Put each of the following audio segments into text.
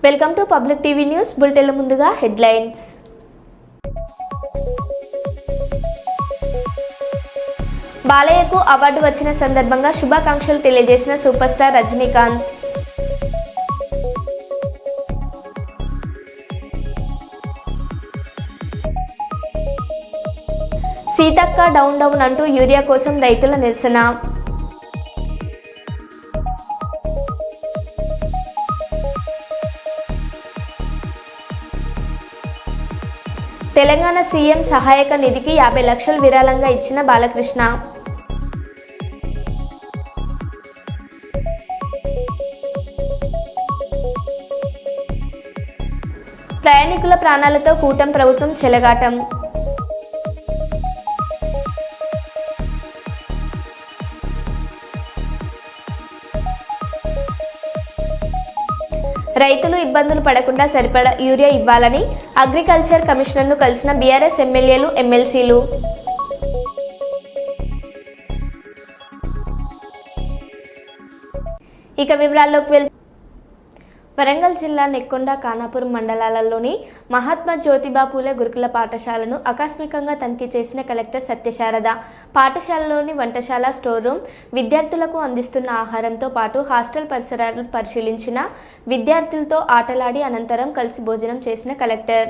Welcome to public TV news బులెటిన్ల ముందుగా headlines. బాలయ్యకు అవార్డు వచ్చిన సందర్భంగా శుభాకాంక్షలు తెలియజేసిన super star Rajinikanth. Seethakka down down అంటూ యూరియా కోసం రైతుల నిరసన. తెలంగాణ సీఎం సహాయక నిధికి 50 లక్షలు విరాళంగా ఇచ్చిన బాలకృష్ణ. ప్రయాణికుల ప్రాణాలతో కూటమి ప్రభుత్వం చెలగాటం. రైతులు ఇబ్బందులు పడకుండా సరిపడా యూరియా ఇవ్వాలని అగ్రికల్చర్ కమిషనర్ను కలిసిన బీఆర్ఎస్ ఎమ్మెల్యేలు, ఎమ్మెల్సీలు. ఇక వివరాల్లోకి వెళ్తే వరంగల్ జిల్లా నెక్కొండ, ఖానాపూర్ మండలాలలోని మహాత్మా జ్యోతిబా పూలే గురుకుల పాఠశాలను ఆకస్మికంగా తనిఖీ చేసిన కలెక్టర్ సత్యశారద. పాఠశాలలోని వంటశాల, స్టోర్ రూమ్, విద్యార్థులకు అందిస్తున్న ఆహారంతో పాటు హాస్టల్ పరిసరాలను పరిశీలించిన. విద్యార్థులతో ఆటలాడి అనంతరం కలిసి భోజనం చేసిన కలెక్టర్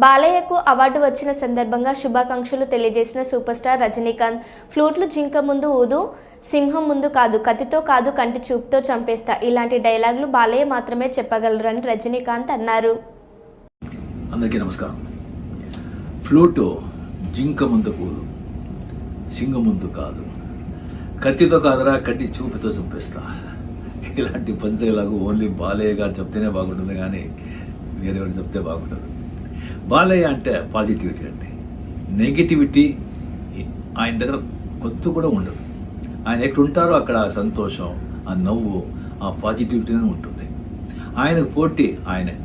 బాలయ్యకు అవార్డు వచ్చిన సందర్భంగా శుభాకాంక్షలు తెలియజేసిన సూపర్ స్టార్ రజనీకాంత్. ఫ్లూట్లు జింక ముందు ఊదు, సింహం ముందు కాదు, కత్తితో కాదు కంటి చూపుతో చంపేస్తా, ఇలాంటి డైలాగులు బాలయ్య మాత్రమే చెప్పగలరని రజనీకాంత్ అన్నారు. అందరికీ నమస్కారం. ఫ్లూటు జింక ముందు ఊదు, సింహం ముందు కాదు, కత్తితో కాదురా కంటి చూపుతో చంపేస్తా, ఇలాంటి పంచలాగు ఓన్లీ బాలయ్య గారు చెప్తేనే బాగుంటుంది, కానీ వేరేవాడు చెప్తే బాగుంటుంది. బాలయ్య అంటే పాజిటివిటీ అండి. నెగిటివిటీ ఆయన దగ్గర కొత్త కూడా ఉండదు. ఆయన ఎక్కడ ఉంటారో అక్కడ సంతోషం, ఆ నవ్వు, ఆ పాజిటివిటీనే ఉంటుంది. ఆయనకు పోటీ ఆయనే,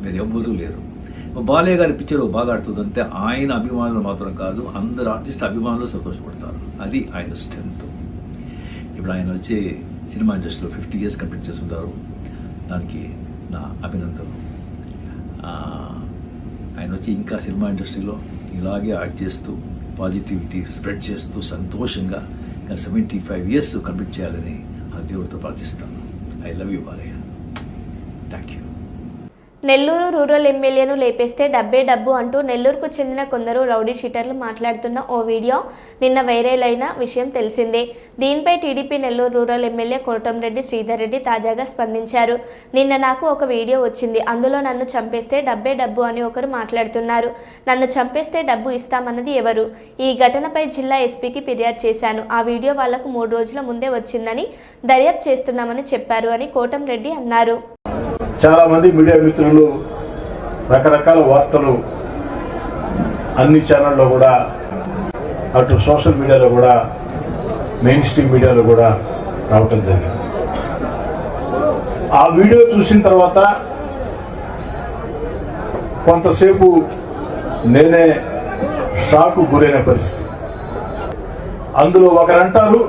మీరు ఎవ్వరూ లేరు. బాలయ్య గారి పిక్చర్ బాగా ఆడుతుందంటే ఆయన అభిమానులు మాత్రం కాదు, అందరు ఆర్టిస్ట్ అభిమానులు సంతోషపడతారు. అది ఆయన స్ట్రెంత్. ఇప్పుడు ఆయన వచ్చి సినిమా ఇండస్ట్రీలో 50 years కంప్లీట్ చేస్తుంటారు. దానికి నా అభినందనలు. ఆయన వచ్చి ఇంకా సినిమా ఇండస్ట్రీలో ఇలాగే యాక్ట్ చేస్తూ పాజిటివిటీ స్ప్రెడ్ చేస్తూ సంతోషంగా ఇంకా 75 years కంప్లీట్ చేయాలని ఆ దేవుడితో ప్రార్థిస్తాను. I love you Balayya. Thank you. Nellore rural ఎమ్మెల్యేను లేపేస్తే డబ్బే డబ్బు అంటూ నెల్లూరుకు చెందిన కొందరు రౌడీ షీటర్లు మాట్లాడుతున్న ఓ వీడియో నిన్న వైరల్ అయిన విషయం తెలిసిందే. దీనిపై TDP Nellore rural MLA Kotamreddy Sridhar Reddy తాజాగా స్పందించారు. నిన్న నాకు ఒక వీడియో వచ్చింది, అందులో నన్ను చంపేస్తే డబ్బే డబ్బు అని ఒకరు మాట్లాడుతున్నారు. నన్ను చంపేస్తే డబ్బు ఇస్తామన్నది ఎవరు? ఈ ఘటనపై జిల్లా ఎస్పీకి ఫిర్యాదు చేశాను. ఆ వీడియో వాళ్లకు 3 రోజుల ముందే వచ్చిందని దర్యాప్తు చేస్తున్నామని చెప్పారు అని కోటంరెడ్డి అన్నారు. చాలా మంది మీడియా మిత్రులు రకరకాల వార్తలు అన్ని ఛానల్లో కూడా, అటు సోషల్ మీడియాలో కూడా, మెయిన్ స్ట్రీమ్ మీడియాలో కూడా రావటం జరిగింది. ఆ వీడియో చూసిన తర్వాత కొంతసేపు నేనే షాకు గురైన పరిస్థితి. అందులో ఒకరంటారు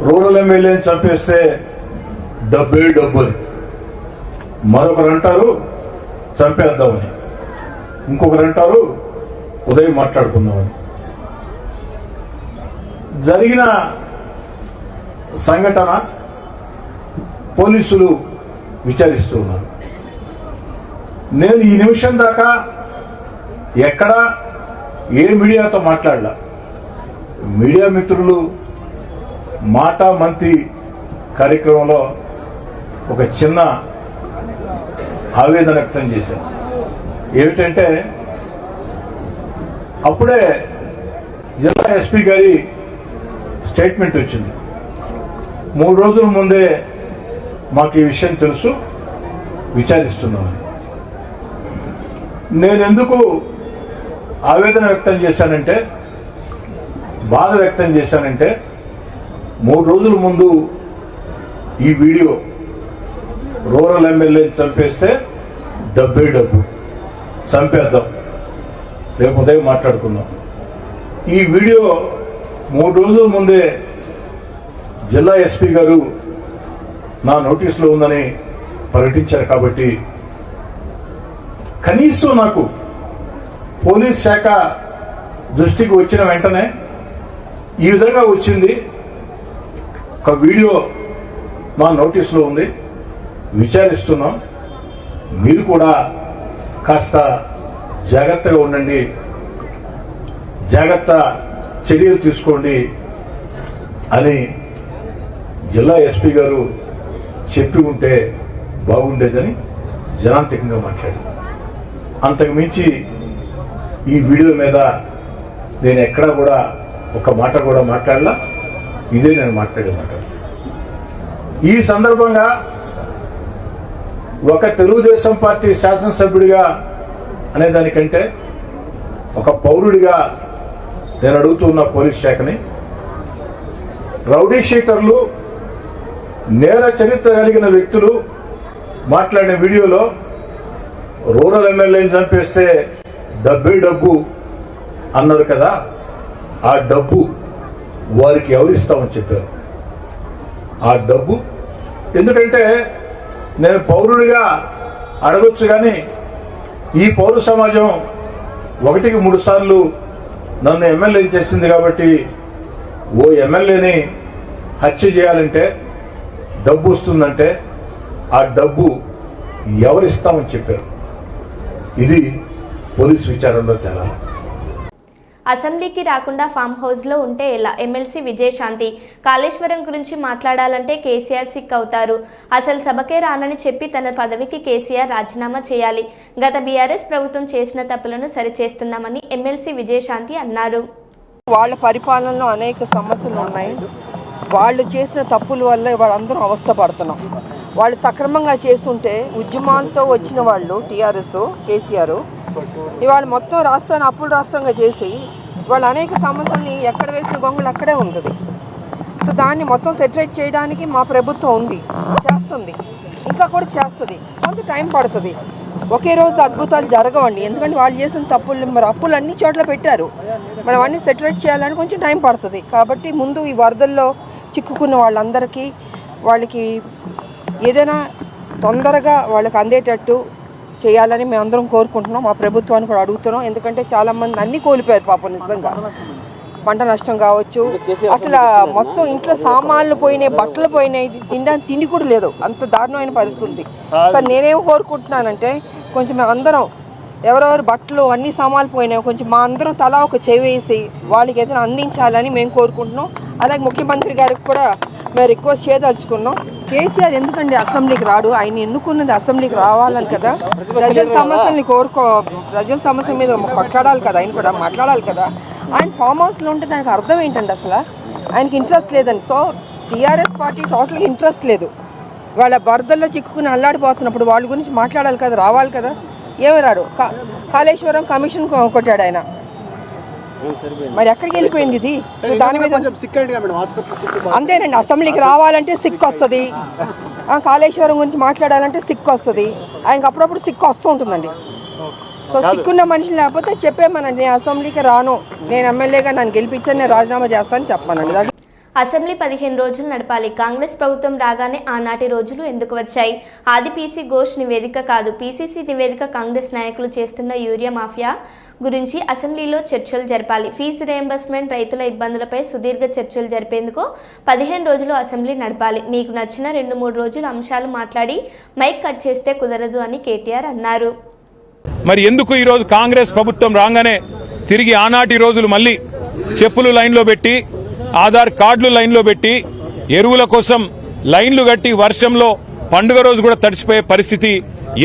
రూరల్ ఎమ్మెల్యేని చంపేస్తే డబ్బే డబ్బు అని, మరొకరు అంటారు చంపేద్దామని. ఇంకొకరు అంటారు ఉదయం మాట్లాడుకుందామని. జరిగిన సంఘటన పోలీసులు విచారిస్తూ ఉన్నారు. నేను ఈ నిమిషం దాకా ఎక్కడా ఏ మీడియాతో మాట్లాడలా. మీడియా మిత్రులు మాటా మంతి కార్యక్రమంలో ఒక చిన్న ఆవేదన వ్యక్తం చేశాను. ఏమిటంటే అప్పుడే జిల్లా ఎస్పీ గారి స్టేట్మెంట్ వచ్చింది. 3 రోజుల ముందే మాకు ఈ విషయం తెలుసు, విచారిస్తున్నామని. నేను ఎందుకు ఆవేదన వ్యక్తం చేశానంటే, బాధ వ్యక్తం చేశానంటే, 3 రోజుల ముందు ఈ వీడియో రూరల్ ఎమ్మెల్యేని చంపేస్తే డబ్బే డబ్బు, చంపేద్దాం, రేపు ఉదయం మాట్లాడుకుందాం. ఈ వీడియో 3 రోజుల ముందే జిల్లా ఎస్పీ గారు నా నోటీసులో ఉందని ప్రకటించారు. కాబట్టి కనీసం నాకు పోలీస్ శాఖ దృష్టికి వచ్చిన వెంటనే ఈ విధంగా వచ్చింది, ఒక వీడియో మా నోటీసులో ఉంది, విచారిస్తున్నాం, మీరు కూడా కాస్త జాగ్రత్తగా ఉండండి, జాగ్రత్త చర్యలు తీసుకోండి అని జిల్లా ఎస్పీ గారు చెప్పి ఉంటే బాగుండేదని జనాంతికంగా మాట్లాడారు. అంతకు మించి ఈ వీడియో మీద నేను ఎక్కడా కూడా ఒక మాట కూడా మాట్లాడలా. ఇదే నేను మాట్లాడే మాట. ఈ సందర్భంగా ఒక తెలుగుదేశం పార్టీ శాసనసభ్యుడిగా అనేదానికంటే ఒక పౌరుడిగా నేను అడుగుతున్న పోలీస్ శాఖని, రౌడీ షీటర్లు, నేర చరిత్ర కలిగిన వ్యక్తులు మాట్లాడిన వీడియోలో రూరల్ ఎమ్మెల్యేని చంపేస్తే డబ్బే డబ్బు అన్నారు కదా, ఆ డబ్బు వారికి ఎవరిస్తామని చెప్పారు. ఆ డబ్బు ఎందుకంటే నేను పౌరుడిగా అడగొచ్చు, కానీ ఈ పౌర సమాజం 1కి 3 సార్లు నన్ను ఎమ్మెల్యే చేసింది. కాబట్టి ఓ ఎమ్మెల్యేని హత్య చేయాలంటే డబ్బు వస్తుందంటే ఆ డబ్బు ఎవరిస్తామని చెప్పారు. ఇది పోలీసు విచారణలో తేలాలి. అసెంబ్లీకి రాకుండా ఫామ్ హౌస్లో ఉంటే ఎలా? ఎమ్మెల్సీ విజయశాంతి. కాళేశ్వరం గురించి మాట్లాడాలంటే కేసీఆర్ సిక్ అవుతారు. అసలు సభకే రానని చెప్పి తన పదవికి కేసీఆర్ రాజీనామా చేయాలి. గత బీఆర్ఎస్ ప్రభుత్వం చేసిన తప్పులను సరిచేస్తున్నామని ఎమ్మెల్సీ విజయశాంతి అన్నారు. వాళ్ళ పరిపాలనలో అనేక సమస్యలు ఉన్నాయి. వాళ్ళు చేసిన తప్పుల వల్ల వాళ్ళందరూ అవస్థ పడుతున్నాం. వాళ్ళు సక్రమంగా చేస్తుంటే ఉద్యమాలతో వచ్చిన వాళ్ళు టీఆర్ఎస్, కేసీఆర్ ఇవాళ మొత్తం రాష్ట్రాన్ని అప్పుల రాష్ట్రంగా చేసి వాళ్ళు అనేక సమస్యల్ని ఎక్కడ వేసిన గొంగళి అక్కడే ఉంది. సో దాన్ని మొత్తం సెటరేట్ చేయడానికి మా ప్రభుత్వం ఉంది, చేస్తుంది, ఇంకా కూడా చేస్తుంది. కొంత టైం పడుతుంది. ఒకే రోజు అద్భుతాలు జరగవండి. ఎందుకంటే వాళ్ళు చేసిన తప్పులు, మరి అప్పులు అన్ని చోట్ల పెట్టారు. మనం అన్నీ సెటరేట్ చేయాలని కొంచెం టైం పడుతుంది. కాబట్టి ముందు ఈ వరదల్లో చిక్కుకున్న వాళ్ళందరికీ వాళ్ళకి ఏదైనా తొందరగా వాళ్ళకి అందేటట్టు చేయాలని మేమందరం కోరుకుంటున్నాం. మా ప్రభుత్వాన్ని కూడా అడుగుతున్నాం. ఎందుకంటే చాలామంది అన్నీ కోల్పోయారు పాపం. నిజంగా పంట నష్టం కావచ్చు, అసలు మొత్తం ఇంట్లో సామాన్లు పోయినాయి, బట్టలు పోయినాయి, తినడానికి తిండి కూడా లేదు. అంత దారుణమైన పరిస్థితి. సార్ నేనేం కోరుకుంటున్నానంటే కొంచెం అందరం ఎవరెవరు బట్టలు అన్ని సామాన్లు పోయినాయి, కొంచెం మా అందరం తలా ఒక చెవి వేసి వాళ్ళకి ఏదైనా అందించాలని మేము కోరుకుంటున్నాం. అలాగే ముఖ్యమంత్రి గారికి కూడా మేము రిక్వెస్ట్ చేయదలుచుకున్నాం. కేసీఆర్ ఎందుకండి అసెంబ్లీకి రాడు? ఆయన ఎన్నుకున్నది అసెంబ్లీకి రావాలని కదా, ప్రజల సమస్యల్ని ప్రజల సమస్య మీద కొట్లాడాలి కదా, ఆయన కూడా మాట్లాడాలి కదా. ఆయన ఫామ్ హౌస్లో ఉంటే దానికి అర్థం ఏంటండి? అసలు ఆయనకి ఇంట్రెస్ట్ లేదండి. సో టీఆర్ఎస్ పార్టీ టోటల్గా ఇంట్రెస్ట్ లేదు. వాళ్ళ బరదల్లో చిక్కుకుని అల్లాడిపోతున్నప్పుడు వాళ్ళ గురించి మాట్లాడాలి కదా, రావాలి కదా. ఏమి రాడు. కాళేశ్వరం కమిషన్ కొట్టాడు ఆయన, మరి ఎక్కడికి వెళ్ళిపోయింది ఇది? దాని మీద అంతేనండి. అసెంబ్లీకి రావాలంటే సిక్కు వస్తుంది, కాళేశ్వరం గురించి మాట్లాడాలంటే సిక్కు వస్తుంది. ఆయనకు అప్పుడప్పుడు సిక్కు వస్తూ ఉంటుందండి. సో సిక్కున్న మనిషి లేకపోతే చెప్పేమనండి, నేను అసెంబ్లీకి రాను, నేను ఎమ్మెల్యేగా నన్ను గెలిపించాను, నేను రాజీనామా చేస్తానని చెప్పానండి. అసెంబ్లీ 15 రోజులు నడపాలి. కాంగ్రెస్ ప్రభుత్వం రాగానే ఆనాటి రోజులు ఎందుకు వచ్చాయి? ఆది పీసీ ఘోష్ నివేదిక కాదు, పీసీసీ నివేదిక కాంగ్రెస్ నాయకులు చేస్తున్న యూరియా మాఫియా గురించి అసెంబ్లీలో చర్చలు జరపాలి. ఫీజు రియంబర్స్మెంట్, రైతుల ఇబ్బందులపై సుదీర్ఘ చర్చలు జరిపేందుకు 15 రోజులు అసెంబ్లీ నడపాలి. మీకు నచ్చిన 2-3 రోజుల అంశాలు మాట్లాడి మైక్ కట్ చేస్తే కుదరదు అని కేటీఆర్ అన్నారు. మరి ఎందుకు ఈరోజు కాంగ్రెస్ ప్రభుత్వం రాగానే తిరిగి ఆనాటి రోజులు మళ్ళీ చెప్పులు లైన్లో పెట్టి, ఆధార్ కార్డులు లైన్లో పెట్టి, ఎరువుల కోసం లైన్లు కట్టి వర్షంలో పండుగ రోజు కూడా తడిసిపోయే పరిస్థితి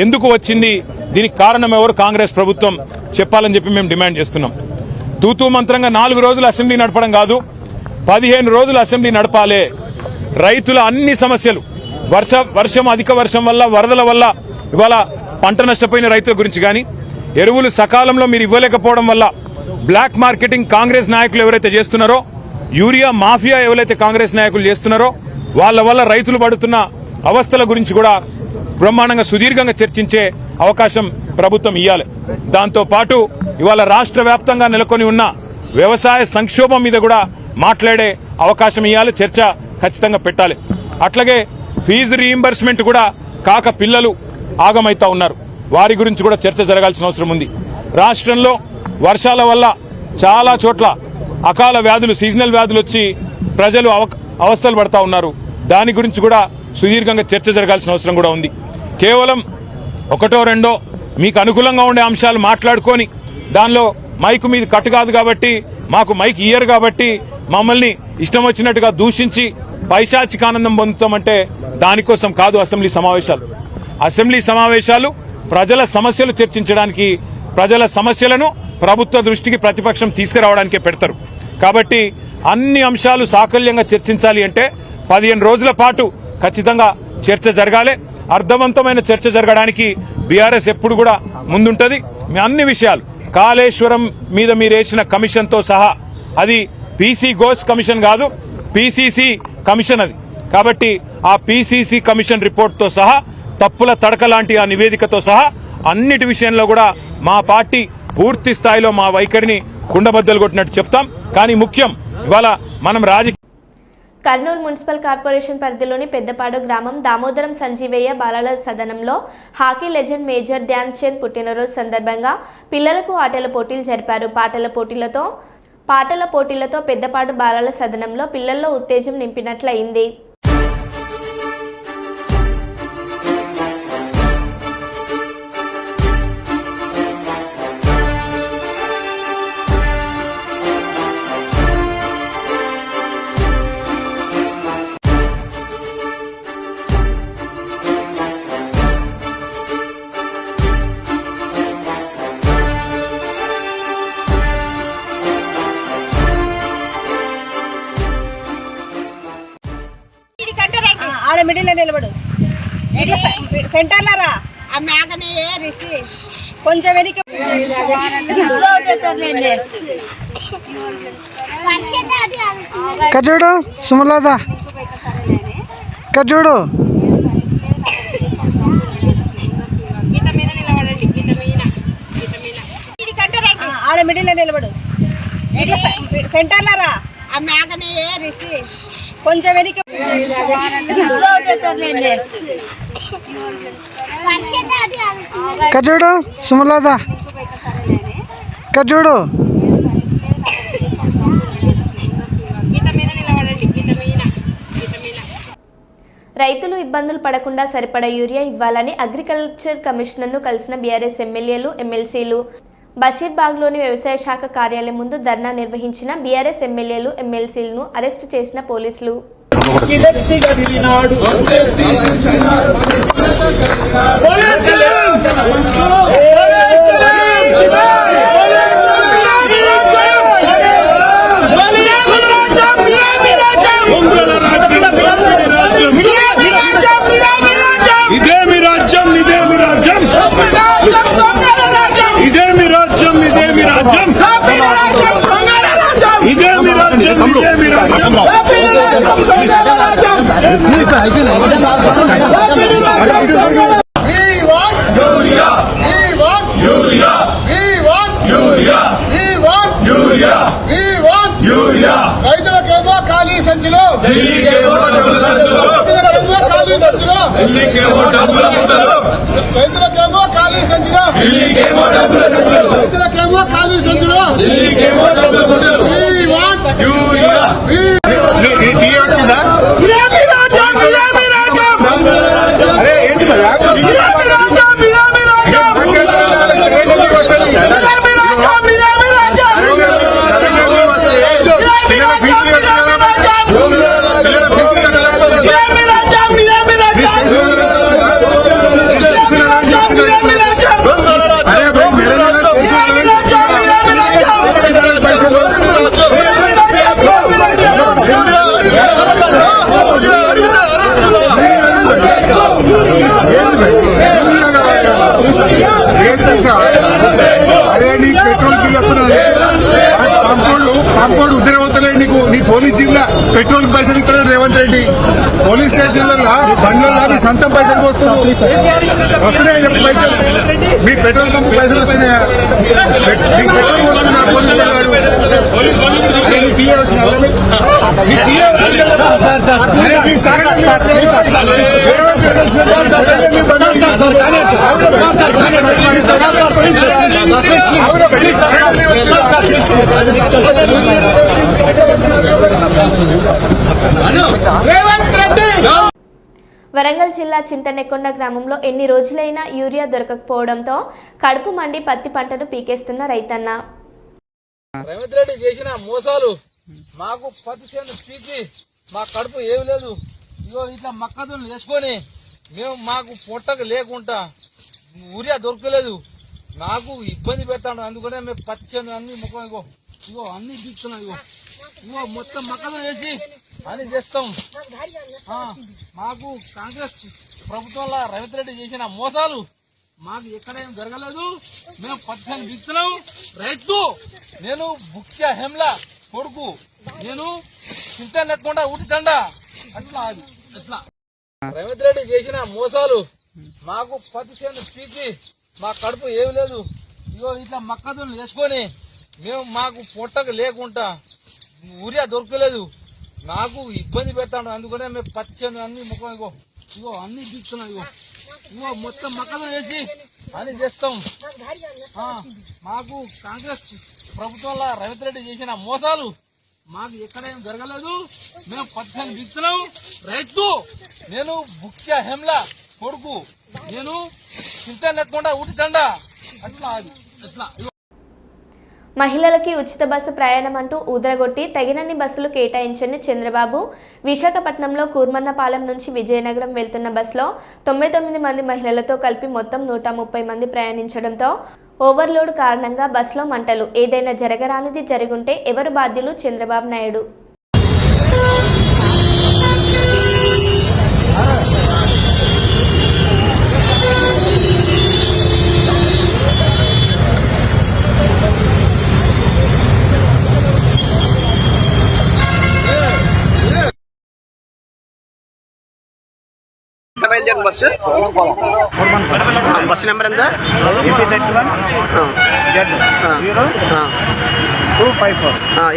ఎందుకు వచ్చింది? దీనికి కారణం ఎవరు? కాంగ్రెస్ ప్రభుత్వం చెప్పాలని చెప్పి మేము డిమాండ్ చేస్తున్నాం. తూతూ మంత్రంగా 4 రోజులు అసెంబ్లీ నడపడం కాదు, 15 రోజులు అసెంబ్లీ నడపాలే. రైతుల అన్ని సమస్యలు, వర్షం అధిక వర్షం వల్ల, వరదల వల్ల ఇవాళ పంట నష్టపోయిన రైతుల గురించి కానీ, ఎరువులు సకాలంలో మీరు ఇవ్వలేకపోవడం వల్ల బ్లాక్ మార్కెటింగ్ కాంగ్రెస్ నాయకులు ఎవరైతే చేస్తున్నారో, యూరియా మాఫియా ఎవరైతే కాంగ్రెస్ నాయకులు చేస్తున్నారో వాళ్ళ వల్ల రైతులు పడుతున్న అవస్థల గురించి కూడా బ్రహ్మాండంగా సుదీర్ఘంగా చర్చించే అవకాశం ప్రభుత్వం ఇవ్వాలి. దాంతో పాటు ఇవాళ రాష్ట్ర వ్యాప్తంగా నెలకొని ఉన్న వ్యవసాయ సంక్షోభం మీద కూడా మాట్లాడే అవకాశం ఇవ్వాలి, చర్చ ఖచ్చితంగా పెట్టాలి. అట్లాగే ఫీజు రీయింబర్స్మెంట్ కూడా కాక పిల్లలు ఆగమైతా ఉన్నారు, వారి గురించి కూడా చర్చ జరగాల్సిన అవసరం ఉంది. రాష్ట్రంలో వర్షాల వల్ల చాలా చోట్ల అకాల వ్యాధులు, సీజనల్ వ్యాధులు వచ్చి ప్రజలు అవస్థలు పడతా ఉన్నారు. దాని గురించి కూడా సుదీర్ఘంగా చర్చ జరగాల్సిన అవసరం కూడా ఉంది. కేవలం 1-2 మీకు అనుకూలంగా ఉండే అంశాలు మాట్లాడుకొని దానిలో మైకు మీద కట్టు కాదు కాబట్టి, మాకు మైక్ ఇయ్యరు కాబట్టి మమ్మల్ని ఇష్టం వచ్చినట్టుగా దూషించి పైశాచిక ఆనందం పొందుతామంటే దానికోసం కాదు అసెంబ్లీ సమావేశాలు. అసెంబ్లీ సమావేశాలు ప్రజల సమస్యలు చర్చించడానికి, ప్రజల సమస్యలను ప్రభుత్వ దృష్టికి ప్రతిపక్షం తీసుకురావడానికే పెడతారు. కాబట్టి అన్ని అంశాలు సాకల్యంగా చర్చించాలి అంటే 15 రోజుల పాటు ఖచ్చితంగా చర్చ జరగాలి. అర్థవంతమైన చర్చ జరగడానికి బీఆర్ఎస్ ఎప్పుడు కూడా ముందుంటది. మీ అన్ని విషయాలు, కాళేశ్వరం మీద మీరు వేసిన కమిషన్తో సహా, అది పీసీ ఘోష్ కమిషన్ కాదు, పీసీసీ కమిషన్ అది. కాబట్టి ఆ పీసీసీ కమిషన్ రిపోర్ట్తో సహా, తప్పుల తడక లాంటి ఆ నివేదికతో సహా అన్నిటి విషయంలో కూడా మా పార్టీ పూర్తి స్థాయిలో మా వైఖరిని కుండబద్దలు కొట్టినట్టు చెప్తాం. కానీ ముఖ్యం ఇవాళ మనం కర్నూలు మున్సిపల్ కార్పొరేషన్ పరిధిలోని పెద్దపాడు గ్రామం దామోదరం సంజీవయ్య బాలల సదనంలో hockey legend major Dhyan Chand పుట్టినరోజు సందర్భంగా పిల్లలకు ఆటల పోటీలు జరిపారు. పాటల పోటీలతో పెద్దపాడు బాలల సదనంలో పిల్లల్లో ఉత్తేజం నింపినట్లయింది. ఆడ మిడిల్ నిలబడు, ఇట్లా సెంటర్లో రా. ఆ మేకనే రిషి కొంచెం వెనక చూడు సుమలత చూడు. ఆడ మిడిల్ నిలబడు, ఇట్లా సెంటర్లో రా. ఆ మేకనే రిషి కొంచెం వెనక చూడు సుమలత చూడు. రైతులు ఇబ్బందులు పడకుండా సరిపడా యూరియా ఇవ్వాలని అగ్రికల్చర్ కమిషనర్ను కలిసిన బీఆర్ఎస్ ఎమ్మెల్యేలు, ఎమ్మెల్సీలు. బషీర్బాగ్లోని వ్యవసాయ శాఖ కార్యాలయం ముందు ధర్నా నిర్వహించిన బీఆర్ఎస్ ఎమ్మెల్యేలు, ఎమ్మెల్సీలను అరెస్టు చేసిన పోలీసులు. రైతులకేమో ఖాళీ సంచిలో రైతులకేమో ఖాళీ సంచులు, రైతులకేమో ఖాళీ సంచులు. వచ్చిందా అరే నీ పెట్రోల్ బిల్ వస్తున్నది కాంపౌండ్ ఉద్యోగవుతలే నీకు. నీ పోలీస్ జిల్లా పెట్రోల్ పైసలు ఇస్తాడు రేవంత్ రెడ్డి. పోలీస్ స్టేషన్లలో బండ్లలో మీ సొంతం పైసలు వస్తున్నాయని చెప్పి పైసలు మీ పెట్రోల్ పంప్ పైసలు వస్తున్నాయా? మీకు పెట్రోల్ పోతున్నా పోలీస్ టీఏ వచ్చిన వరంగల్ జిల్లా చింతనెక్కొండ గ్రామంలో ఎన్ని రోజులైనా యూరియా దొరకకపోవడంతో కడుపు మండి పత్తి పంటను పీకేస్తున్న రైతన్న. రేవంత్ రెడ్డి చేసిన మోసాలు మాకు పత్తి చేను పీకి మా కడుపు ఏమి లేదు. ఇగో ఇట్లా మక్కదులు వేసుకొని మాకు పొట్టకు లేకుండా యూరియా దొరకలేదు. నాకు ఇబ్బంది పెడతాను. అందుకనే మేము పత్తి చేను అన్ని ముఖం ఇగో అన్ని దిక్కున్నాం. ఇగో మొత్తం మక్కదులు వేసి అని చేస్తాం. మాకు కాంగ్రెస్ ప్రభుత్వంలో రేవంత్ రెడ్డి చేసిన మోసాలు మాకు ఎక్కడేం జరగలేదు. మేము పత్తి చేను దిక్కున్నాం. రైతు నేను ముఖ్య హెమ్లా కొడుకు, నేను చింత లేకుండా ఊటితండా అట్లా అట్లా రేవంత్ రెడ్డి చేసిన మోసాలు మాకు పత్తి చేను పీకి మా కడుపు ఏమి లేదు. ఇగో ఇట్లా మక్కదులు వేసుకొని మాకు పొట్టకు లేకుండా యూరియా దొరకలేదు. నాకు ఇబ్బంది పెడతాను. అందుకనే మేము పత్తి చేను అన్ని ముఖం ఇగో అన్ని దిక్కున్నాం. ఇగో మొత్తం మక్కదులు వేసి అని చేస్తాం. మాకు కాంగ్రెస్ ప్రభుత్వంలో రేవంత్ రెడ్డి చేసిన మోసాలు మాకు ఎక్కడేం జరగలేదు. మేము పత్తి చేను దిక్కున్నాం. రైతు నేను ముఖ్య హెమ్లా కొడుకు, నేను చింత లేకుండా ఊటితండా అట్లా అట్లా. మహిళలకి ఉచిత బస్సు ప్రయాణం అంటూ ఊదరగొట్టి తగినన్ని బస్సులు కేటాయించని చంద్రబాబు విశాఖపట్నంలో కూర్మన్నపాలెం నుంచి విజయనగరం వెళ్తున్న బస్సులో 99 మంది మహిళలతో కలిపి మొత్తం 130 మంది ప్రయాణించడంతో ఓవర్లోడ్ కారణంగా బస్సులో మంటలు. ఏదైనా జరగరానిది జరుగుంటే ఎవరు బాధ్యులు? చంద్రబాబు నాయుడు. బస్సు నెంబర్ ఎంత?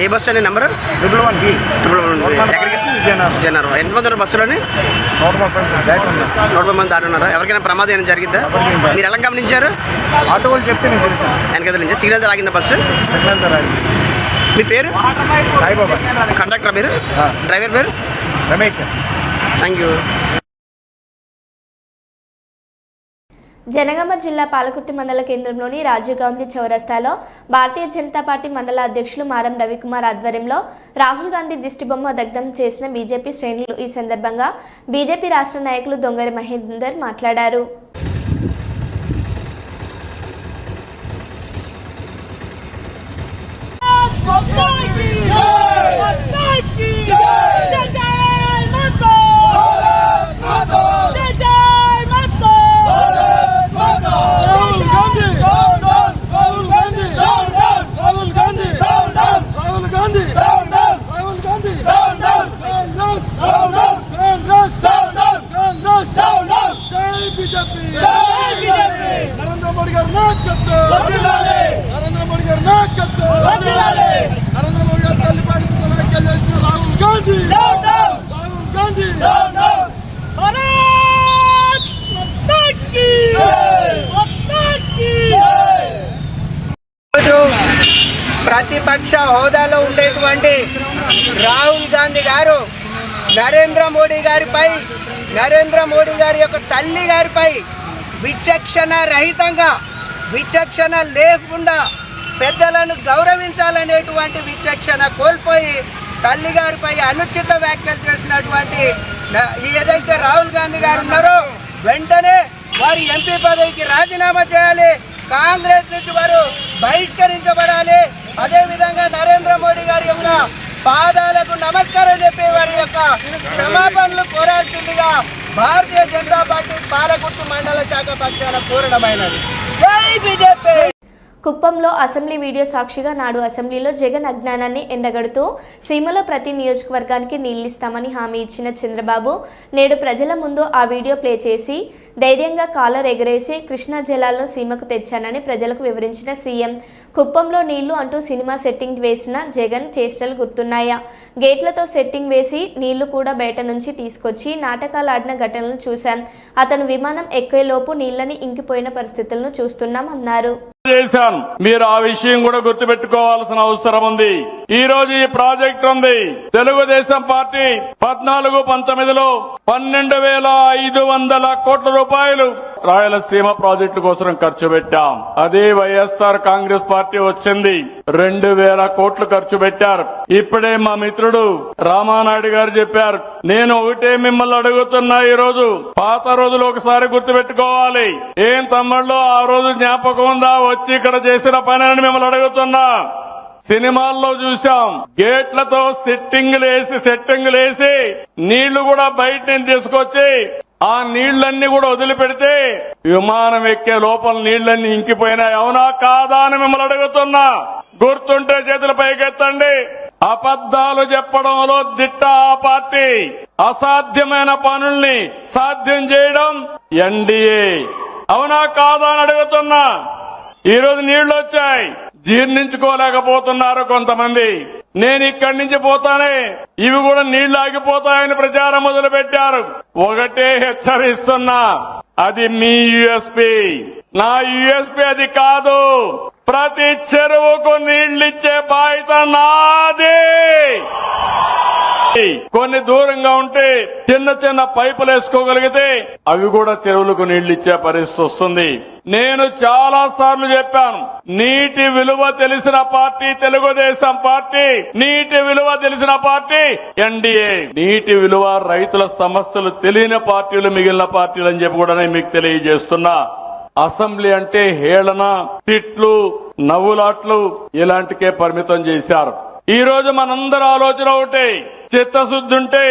ఏ బస్సు అండి నెంబర్? జనరల్. ఎంతమంది బస్సులోని? 130 మంది దాటున్నారా? ఎవరికైనా ప్రమాదం ఏమైనా జరిగిందా? మీరు ఎలా గమనించారు? వెనకద నుంచి సిగ్నల్ ఆగిందా బస్సు? మీ పేరు? కండక్టర్ మీరు? డ్రైవర్ పేరు? రమేష్. Thank you. జనగామ జిల్లా పాలకుర్తి మండల కేంద్రంలోని రాజీవ్ గాంధీ చౌరస్తాలో భారతీయ జనతా పార్టీ మండల అధ్యక్షులు మారం రవికుమార్ ఆధ్వర్యంలో రాహుల్ గాంధీ దిష్టిబొమ్మ దగ్ధం చేసిన బీజేపీ శ్రేణులు. ఈ సందర్భంగా బీజేపీ రాష్ట్ర నాయకులు దొంగరి మహేందర్ మాట్లాడారు. రాహుల్ గాంధీ ప్రతిపక్ష హోదాలో ఉండేటువంటి రాహుల్ గాంధీ గారు నరేంద్ర మోడీ గారి యొక్క తల్లి గారిపై విచక్షణ రహితంగా, విచక్షణ లేకుండా పెద్దలను గౌరవించాలనేటువంటి విచక్షణ కోల్పోయి తల్లి గారిపై అనుచిత వ్యాఖ్యలు చేసినటువంటి ఏదైతే రాహుల్ గాంధీ గారు ఉన్నారో వెంటనే వారి ఎంపీ పదవికి రాజీనామా చేయాలి. కాంగ్రెస్ నుంచి వారు బహిష్కరించబడాలి. అదేవిధంగా నరేంద్ర మోడీ గారి యొక్క పాదాలకు నమస్కారం చెప్పి వారి యొక్క క్షమాపణలు కోరాల్సిందిగా భారతీయ జనతా పార్టీ పాలకుర్తి మండల శాఖ పక్షాన కోరడమైనది. జై బీజేపీ. కుప్పంలో అసెంబ్లీ వీడియో సాక్షిగా నాడు అసెంబ్లీలో జగన్ అజ్ఞానాన్ని ఎండగడుతూ సీమలో ప్రతి నియోజకవర్గానికి నీళ్లిస్తామని హామీ ఇచ్చిన చంద్రబాబు నేడు ప్రజల ముందు ఆ వీడియో ప్లే చేసి ధైర్యంగా కాలర్ ఎగరేసి కృష్ణా జలాలను సీమకు తెచ్చానని ప్రజలకు వివరించిన సీఎం. కుప్పంలో నీళ్లు అంటూ సినిమా సెట్టింగ్ వేసిన జగన్ చేష్టలు గుర్తున్నాయా? గేట్లతో సెట్టింగ్ వేసి నీళ్లు కూడా బయట నుంచి తీసుకొచ్చి నాటకాలు ఆడిన ఘటనలు చూశాం. అతను విమానం ఎక్కేలోపు నీళ్లని ఇంకిపోయిన పరిస్థితులను చూస్తున్నాం అన్నారు. చేశాను. మీరు ఆ విషయం కూడా గుర్తుపెట్టుకోవాల్సిన అవసరం ఉంది. ఈ రోజు ఈ ప్రాజెక్ట్ ఉంది. తెలుగుదేశం పార్టీ 14-19లో 12,500 కోట్ల రూపాయలు రాయలసీమ ప్రాజెక్టు కోసం ఖర్చు పెట్టాం. అదే వైఎస్ఆర్ కాంగ్రెస్ పార్టీ వచ్చింది 2,000 కోట్లు ఖర్చు పెట్టారు. ఇప్పుడే మా మిత్రుడు రామానాయుడు గారు చెప్పారు. నేను ఒకటే మిమ్మల్ని అడుగుతున్నా, ఈ రోజు పాత రోజులు ఒకసారి గుర్తుపెట్టుకోవాలి. ఏం తమ్ముళ్ళు ఆ రోజు జ్ఞాపకం ఉందా వచ్చి ఇక్కడ చేసిన పని అని మిమ్మల్ని అడుగుతున్నా. సినిమాల్లో చూశాం, గేట్లతో సెట్టింగులు వేసి నీళ్లు కూడా బయట నుంచి తీసుకొచ్చి ఆ నీళ్లన్నీ కూడా వదిలిపెడితే విమానం ఎక్కే లోపల నీళ్లన్నీ ఇంకిపోయినాయి. అవునా కాదా అని మిమ్మల్ని అడుగుతున్నా. గుర్తుంటే చేతుల పైకెత్తండి. అబద్దాలు చెప్పడంలో దిట్ట ఆ పార్టీ. అసాధ్యమైన పనుల్ని సాధ్యం చేయడం ఎన్డీఏ. అవునా కాదా అని అడుగుతున్నా. ఈ రోజు నీళ్లు వచ్చాయి, జీర్ణించుకోలేకపోతున్నారు కొంతమంది. నేను ఇక్కడి నుంచి పోతానే ఇవి కూడా నీళ్లు ఆగిపోతాయని ప్రచారం మొదలు పెట్టారు. ఒకటే హెచ్చరిస్తున్నా, అది మీ యూఎస్పీ. నా యూఎస్పీ అది కాదు. ప్రతి చెరువుకు నీళ్లిచ్చే బాధ్యత నాది. కొన్ని దూరంగా ఉంటే చిన్న పైపులు వేసుకోగలిగితే అవి కూడా చెరువులకు నీళ్లిచ్చే పరిస్థితి వస్తుంది. నేను చాలా సార్లు చెప్పాను, నీటి విలువ తెలిసిన పార్టీ తెలుగుదేశం పార్టీ, నీటి విలువ తెలిసిన పార్టీ ఎన్డీఏ. నీటి విలువ, రైతుల సమస్యలు తెలియని పార్టీలు మిగిలిన పార్టీలు అని చెప్పి కూడా నేను మీకు తెలియజేస్తున్నా. అసెంబ్లీ అంటే హేళన, తిట్లు, నవ్వులాట్లు ఇలాంటికే పరిమితం చేశారు. ఈ రోజు మనందరి ఆలోచన ఒకటే, చిత్తశుద్ధి ఉంటే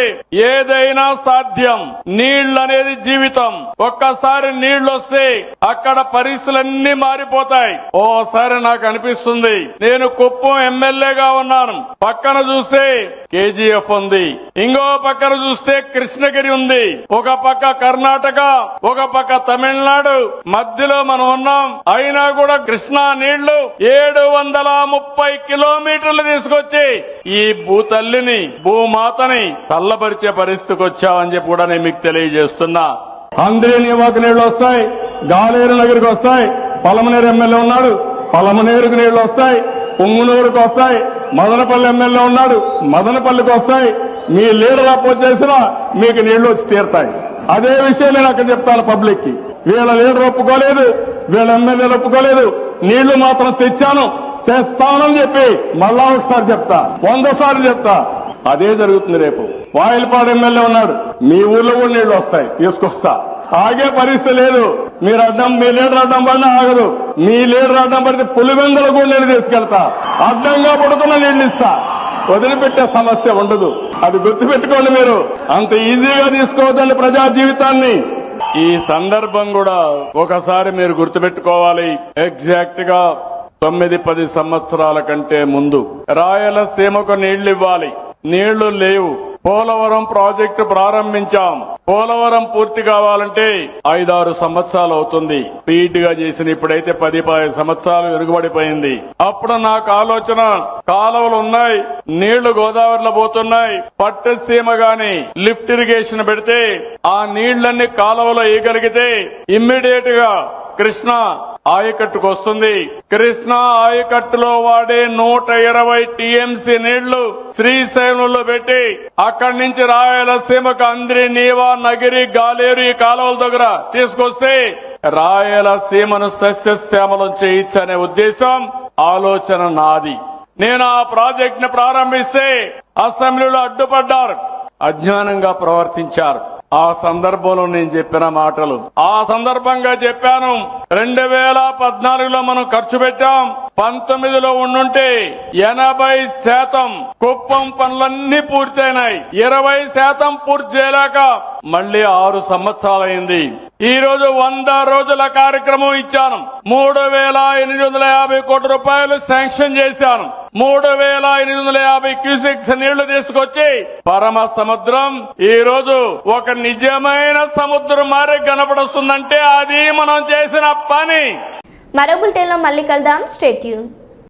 ఏదైనా సాధ్యం. నీళ్లనేది జీవితం. ఒక్కసారి నీళ్లొస్తే అక్కడ పరిస్థితులన్నీ మారిపోతాయి. ఓసారి నాకు అనిపిస్తుంది, నేను కుప్పం ఎమ్మెల్యేగా ఉన్నాను, పక్కన చూస్తే కేజీఎఫ్ ఉంది, ఇంకో పక్కన చూస్తే కృష్ణగిరి ఉంది, ఒక పక్క కర్ణాటక, ఒక పక్క తమిళనాడు, మధ్యలో మనం ఉన్నాం. అయినా కూడా కృష్ణా నీళ్లు 730 కిలోమీటర్లు తీసుకొచ్చి ఈ భూతల్లిని, భూమాతని తల్లబరిచే పరిస్థితికి వచ్చామని చెప్పి కూడా నేను మీకు తెలియజేస్తున్నా. అందరి నివాక నీళ్లు వస్తాయి, గాలేరు నగరికి వస్తాయి. పలమనేరు ఎమ్మెల్యే ఉన్నాడు, పలమనేరుకు నీళ్లు వస్తాయి. పొంగునూరుకు వస్తాయి. మదనపల్లి ఎమ్మెల్యే ఉన్నాడు, మదనపల్లికి వస్తాయి. మీ లీడర్ అపోజ్ చేసినా మీకు నీళ్లు వచ్చి తీరుతాయి. అదే విషయం నేను అక్కడ చెప్తాను పబ్లిక్ కి. వీళ్ళ లీడర్ ఒప్పుకోలేదు, వీళ్ళ ఎమ్మెల్యేలు ఒప్పుకోలేదు. నీళ్లు మాత్రం తెచ్చాను, తెస్తానని చెప్పి మళ్ళా ఒకసారి చెప్తా, 100 సార్లు చెప్తా. అదే జరుగుతుంది రేపు. వాయిల్పాడు ఎమ్మెల్యే ఉన్నాడు, మీ ఊర్లో కూడా నీళ్లు వస్తాయి, తీసుకొస్తా. ఆగే పరిస్థితి లేదు. మీ లీడర్ అడ్డం పడినా ఆగదు. మీ లీడర్ అడ్డం పడితే పులివెందులు కూడా నీళ్లు తీసుకెళ్తా. అడ్డంగా పడుతున్న నీళ్లు ఇస్తా. వదిలిపెట్టే సమస్య ఉండదు. అది గుర్తుపెట్టుకోండి. మీరు అంత ఈజీగా తీసుకోవద్దండి ప్రజా జీవితాన్ని. ఈ సందర్భం కూడా ఒకసారి మీరు గుర్తుపెట్టుకోవాలి. ఎగ్జాక్ట్ గా 9-10 సంవత్సరాల కంటే ముందు రాయలసీమకు నీళ్లు ఇవ్వాలి, నీళ్లు లేవు. పోలవరం ప్రాజెక్టు ప్రారంభించాం. పోలవరం పూర్తి కావాలంటే 5-6 సంవత్సరాలు అవుతుంది. స్పీడ్ గా చేసిన ఇప్పుడైతే 10-15 సంవత్సరాలు వెనుకబడిపోయింది. అప్పుడు నాకు ఆలోచన, కాలువలు ఉన్నాయి, నీళ్లు గోదావరిలో పోతున్నాయి, పట్టసీమ గాని లిఫ్ట్ ఇరిగేషన్ పెడితే ఆ నీళ్లన్నీ కాలువలో వేయగలిగితే ఇమ్మీడియట్ గా కృష్ణా ఆయకట్టుకు వస్తుంది. కృష్ణా ఆయకట్టులో వాడే 120 టీఎంసీ నీళ్లు శ్రీశైలంలో పెట్టి అక్కడి నుంచి రాయలసీమకు అంద్రి, నీవా, నగిరి, గాలేరు ఈ కాలువల దగ్గర తీసుకొస్తే రాయలసీమను సస్యశ్యామలం చేయించనే ఉద్దేశం, ఆలోచన నాది. నేను ఆ ప్రాజెక్ట్ ని ప్రారంభిస్తే అసెంబ్లీలో అడ్డుపడ్డారు, అజ్ఞానంగా ప్రవర్తించారు. ఆ సందర్భంలో నేను చెప్పిన మాటలు ఆ సందర్భంగా చెప్పాను. 2014లో మనం ఖర్చు పెట్టాం, 19లో ఉండుంటే 80% కుప్పం పనులన్నీ పూర్తయినాయి. 20% పూర్తి చేయలేక మళ్లీ 6 సంవత్సరాలైంది. ఈ రోజు 100 రోజుల కార్యక్రమం ఇచ్చాను. 3,850 కోట్ల రూపాయలు శాంక్షన్ చేశాను. 3,850 క్యూసెక్స్ నీళ్లు తీసుకొచ్చి పరమ సముద్రం ఈ రోజు ఒక నిజమైన సముద్రం మారే కనపడొస్తుందంటే అది మనం చేసిన పని. మరో బులెటిన్లో మళ్ళీ కలుద్దాం. Stay tune.